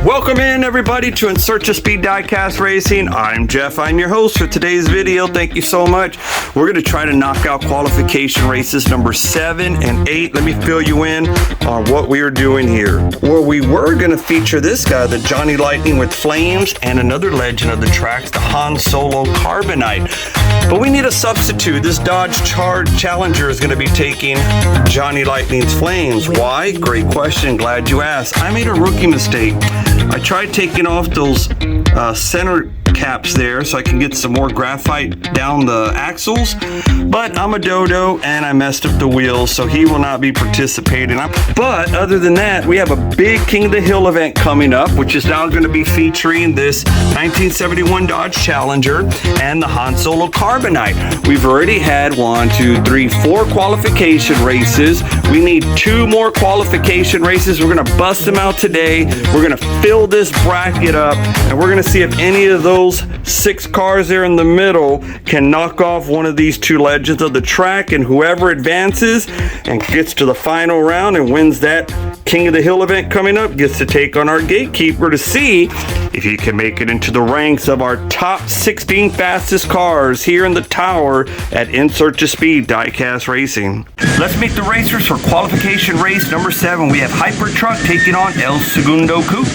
Welcome in everybody to In Search of Speed Diecast Racing. I'm Jeff, I'm your host for today's video. Thank you so much. We're going to try to knock out qualification races number 7 and 8. Let me fill you in on what we are doing here. Well, we were going to feature this guy, the Johnny Lightning with Flames, and another legend of the tracks, the Han Solo Carbonite. But we need a substitute. This Dodge Challenger is going to be taking Johnny Lightning's Flames. Why? Great question. Glad you asked. I made a rookie mistake. I tried taking off those center caps there so I can get some more graphite down the axles, but I'm a dodo and I messed up the wheels, so he will not be participating. But other than that, we have a big King of the Hill event coming up, which is now going to be featuring this 1971 Dodge Challenger and the Han Solo Carbonite. We've already had 4 qualification races. We need 2 more qualification races. We're going to bust them out today. We're going to fill this bracket up, and we're going to see if any of those 6 cars there in the middle can knock off one of these 2 legends of the track, and whoever advances and gets to the final round and wins that King of the Hill event coming up gets to take on our gatekeeper to see if he can make it into the ranks of our top 16 fastest cars here in the tower at In Search of Speed Diecast Racing. Let's meet the racers for qualification race number 7. We have Hyper Truck taking on El Segundo Coupe.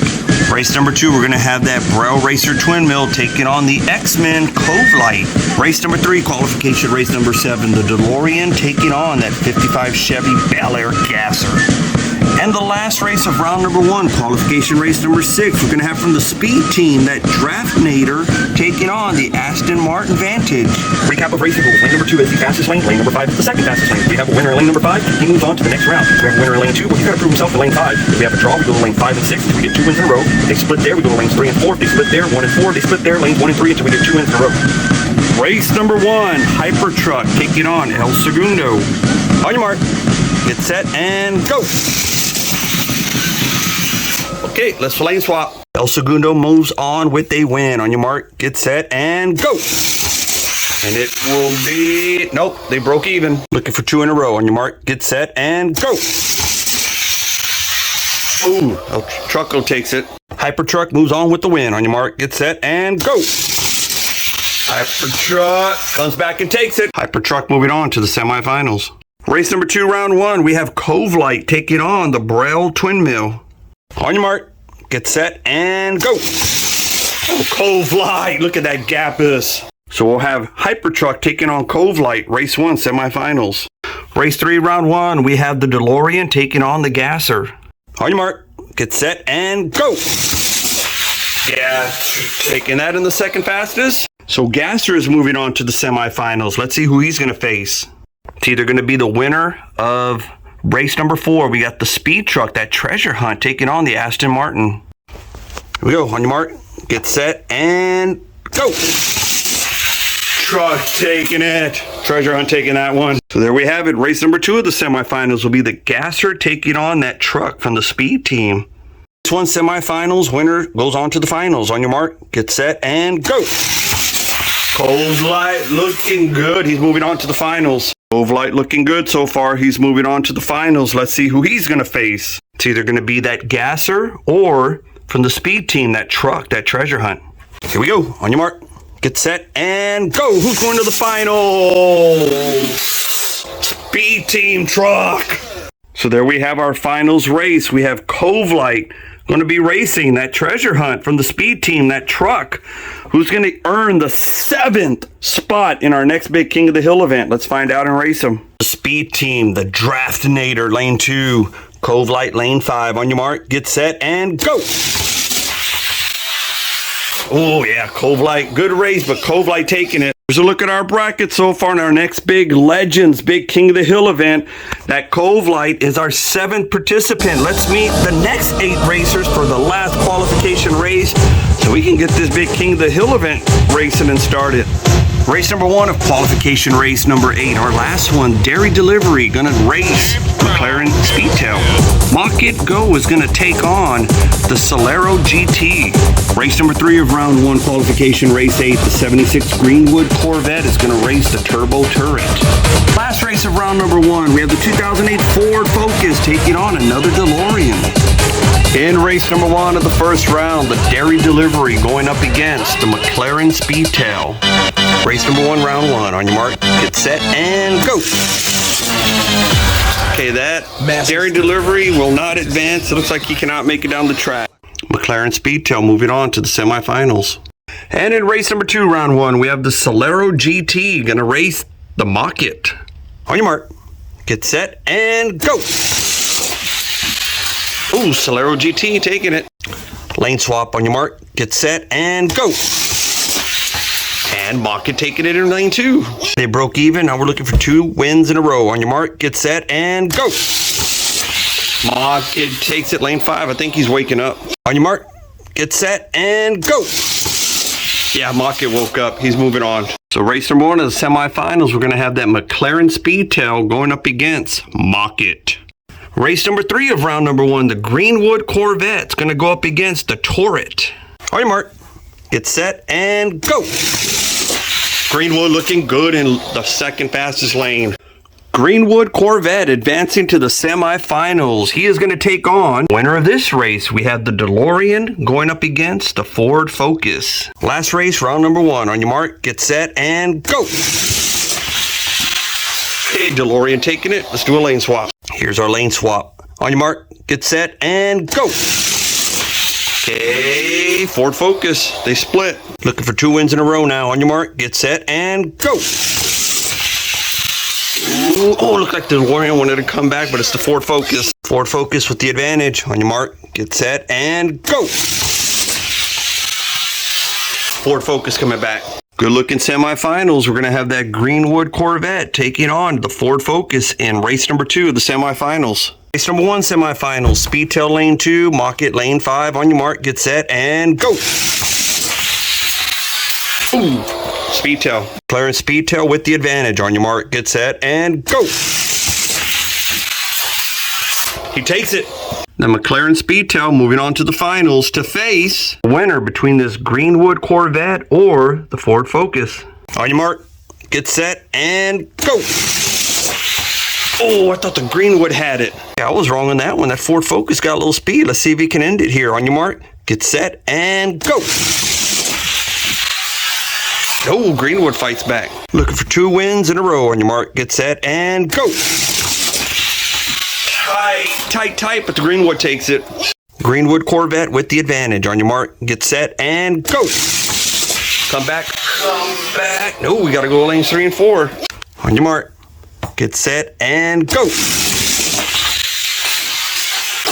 Race number 2, we're going to have that Braille Racer Twin Mill taking on the X-Men Cove Light. Race number 3, qualification race number 7, the DeLorean taking on that 55 Chevy Bel Air Gasser. And the last race of round number 1, qualification race number 6, we're going to have from the Speed Team, that Draftnator taking on the Aston Martin Vantage. Recap of racing rules. Lane number 2 is the fastest lane. Lane number 5 is the second fastest lane. If we have a winner in lane number 5, he moves on to the next round. If we have a winner in lane 2, well, he's got to prove himself in lane 5. If we have a draw, we go to lane 5 and 6 until we get 2 wins in a row. If they split there, we go to lanes 3 and 4. If they split there, 1 and 4. If they split there, lanes 1 and 3 until we get 2 wins in a row. Race number 1, Hyper Truck taking on El Segundo. On your mark, get set, and go. Okay, let's lane swap. El Segundo moves on with a win. On your mark, get set, and go. And it will be... Nope, they broke even. Looking for 2 in a row. On your mark, get set, and go. Boom. El Trucko takes it. Hyper Truck moves on with the win. On your mark, get set, and go. Hyper Truck comes back and takes it. Hyper Truck moving on to the semifinals. Race number 2, round 1, we have Cove Light taking on the Braille Twin Mill. On your mark, get set, and go. Oh, Cove Light, look at that gapus. So we'll have Hyper Truck taking on Cove Light, race 1, semifinals. Race 3, round 1, we have the DeLorean taking on the Gasser. On your mark, get set, and go. Yeah, taking that in the second fastest. So Gasser is moving on to the semifinals. Let's see who he's going to face. It's either going to be the winner of race number 4. We got the Speed Truck, that Treasure Hunt, taking on the Aston Martin. Here we go. On your mark, get set, and go. Truck taking it. Treasure Hunt taking that one. So there we have it. Race number 2 of the semifinals will be the Gasser taking on that Truck from the Speed Team. This one semifinals, winner goes on to the finals. On your mark, get set, and go. Cove Light looking good. He's moving on to the finals. Cove Light looking good so far. He's moving on to the finals. Let's see who he's going to face. It's either going to be that Gasser or from the Speed Team, that Truck, that Treasure Hunt. Here we go. On your mark, get set, and go. Who's going to the finals? Speed Team Truck. So there we have our finals race. We have Cove Light going to be racing that Treasure Hunt from the Speed Team, that Truck, who's going to earn the 7th spot in our next big King of the Hill event. Let's find out and race them. The Speed Team, the Draftnator, lane 2, Cove Light, lane 5. On your mark, get set, and go. Oh yeah, Cove Light, good race, but Cove Light taking it. Here's a look at our bracket so far in our next big Legends, big King of the Hill event. That Cove Light is our 7th participant. Let's meet the next 8 racers for the last qualification race so we can get this big King of the Hill event racing and started. Race number 1 of qualification race number 8. Our last one, Dairy Delivery, gonna race McLaren Speedtail. Mock It Go is gonna take on the Solero GT. Race number 3 of round 1, qualification race 8, the 76 Greenwood Corvette is gonna race the Turbo Turret. Last race of round number 1, we have the 2008 Ford Focus taking on another DeLorean. In race number 1 of the first round, the Dairy Delivery going up against the McLaren Speedtail. Race number 1, round 1. On your mark, get set, and go. Okay, that Dairy Delivery will not advance. It looks like he cannot make it down the track. McLaren Speedtail moving on to the semifinals. And in race number 2, round 1, we have the Solero GT going to race the Mach-It. On your mark, get set, and go. Ooh, Solero GT taking it. Lane swap on your mark, get set, and go. And Mach-It taking it in lane 2. They broke even. Now we're looking for 2 wins in a row. On your mark, get set, and go. Mach-It takes it lane 5. I think he's waking up. On your mark, get set, and go. Yeah, Mach-It woke up. He's moving on. So race number 1 of the semifinals, we're going to have that McLaren Speedtail going up against Mach-It. Race number 3 of round number 1, the Greenwood Corvette's going to go up against the Torrent. On your mark, get set, and go. Greenwood looking good in the second fastest lane. Greenwood Corvette advancing to the semifinals. He is going to take on winner of this race. We have the DeLorean going up against the Ford Focus. Last race, round number 1. On your mark, get set, and go. Okay, DeLorean taking it. Let's do a lane swap. Here's our lane swap. On your mark, get set, and go. Okay, Ford Focus. They split. Looking for 2 wins in a row now. On your mark, get set, and go. Ooh, oh, looked like the DeLorean wanted to come back, but it's the Ford Focus. Ford Focus with the advantage. On your mark, get set, and go. Ford Focus coming back. Good looking semifinals. We're going to have that Greenwood Corvette taking on the Ford Focus in race number 2 of the semifinals. Race number 1 semifinals. Speedtail lane 2, Mach-It lane 5. On your mark, get set, and go. Ooh, Speedtail. McLaren Speedtail with the advantage. On your mark, get set, and go. He takes it. The McLaren Speedtail moving on to the finals to face the winner between this Greenwood Corvette or the Ford Focus. On your mark, get set, and go. Oh, I thought the Greenwood had it. Yeah, I was wrong on that one. That Ford Focus got a little speed. Let's see if he can end it here. On your mark, get set, and go. Oh, Greenwood fights back. Looking for 2 wins in a row. On your mark, get set, and go. Tight, but the Greenwood takes it. Greenwood Corvette with the advantage. On your mark, get set, and go. Come back. No, we got to go lanes 3 and 4. On your mark, get set, and go.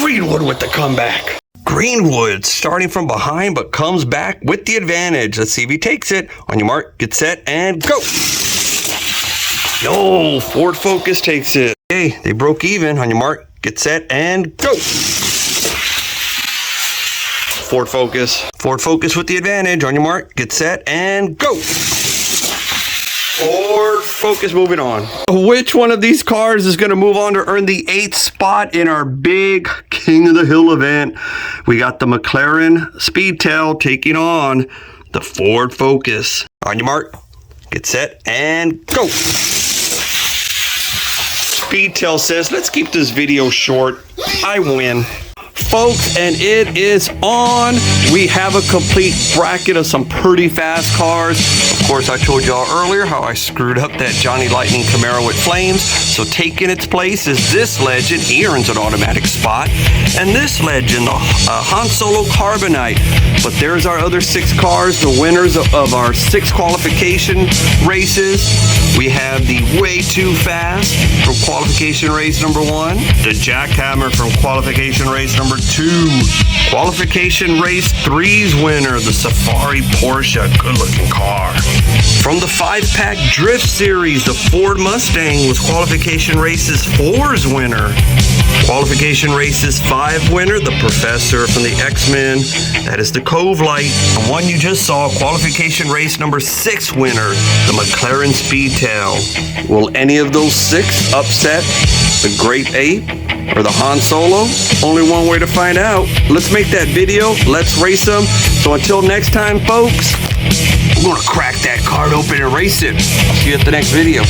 Greenwood with the comeback. Greenwood starting from behind, but comes back with the advantage. Let's see if he takes it. On your mark, get set, and go. No, Ford Focus takes it. Okay, they broke even. On your mark, get set, and go. Ford Focus. Ford Focus with the advantage. On your mark, get set, and go. Ford Focus moving on. Which one of these cars is going to move on to earn the 8th spot in our big King of the Hill event? We got the McLaren Speedtail taking on the Ford Focus. On your mark, get set, and go. Speedtail says, let's keep this video short. I win. Folks, and it is on. We have a complete bracket of some pretty fast cars. Of course, I told y'all earlier how I screwed up that Johnny Lightning Camaro with flames. So taking its place is this legend. He earns an automatic spot. And this legend, the Han Solo Carbonite. But there's our other 6 cars, the winners of our 6 qualification races. We have the Way Too Fast from qualification race number 1. The Jackhammer from qualification race number 2. Qualification race 3's winner, the Safari Porsche. Good looking car. From the 5-pack Drift Series, the Ford Mustang was qualification races 4's winner. Qualification races 5 winner, the Professor from the X-Men. That is the Cove Light. The one you just saw, qualification race number 6 winner, the McLaren Speedtail. Will any of those 6 upset the Great Ape or the Han Solo? Only one way to find out. Let's make that video. Let's race them. So until next time, folks, we're going to crack that card open and race it. I'll see you at the next video.